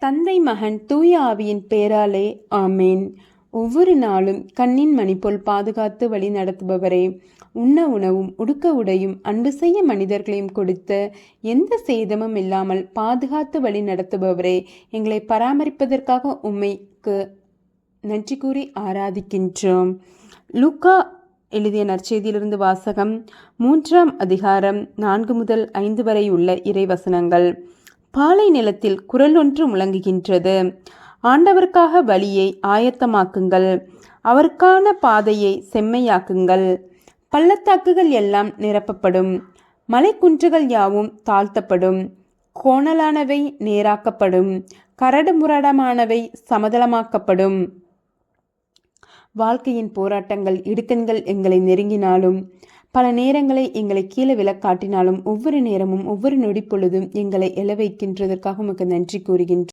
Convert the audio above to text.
தந்தை மகன் தூய ஆவியின் பேராலே ஆமேன். ஒவ்வொரு நாளும் கண்ணின் மணி போல் பாதுகாத்து வழி நடத்துபவரே, உண்ண உணவும் உடுக்க உடையும் அன்பு செய்ய மனிதர்களையும் கொடுத்த எந்த சேதமும் இல்லாமல் பாதுகாத்து வழி நடத்துபவரே, எங்களை பராமரிப்பதற்காக உம்மைக்கு நன்றி கூறி ஆராதிக்கின்றோம். லூக்கா எழுதிய நற்செய்தியிலிருந்து வாசகம். 3ஆம் அதிகாரம் 4 முதல் 5 வரை உள்ள இறைவசனங்கள். பாலை நிலத்தில் குரல் ஒன்று முழங்குகின்றது. ஆண்டவருக்காக வழியை ஆயத்தமாக்குங்கள், அவருக்கான பாதையை செம்மையாக்குங்கள். பள்ளத்தாக்குகள் எல்லாம் நிரப்பப்படும், மலைக்குன்றுகள் யாவும் தாழ்த்தப்படும், கோணலானவை நேராக்கப்படும், கரடு முரடமானவை சமதளமாக்கப்படும். வாழ்க்கையின் போராட்டங்கள் இடுக்கண்கள் எங்களை நெருங்கினாலும், பல நேரங்களை எங்களை கீழே விழக்காட்டினாலும், ஒவ்வொரு நேரமும் ஒவ்வொரு நொடி பொழுதும் எங்களை எழ வைக்கின்றதற்காக உமக்கு நன்றி கூறுகின்றோம்.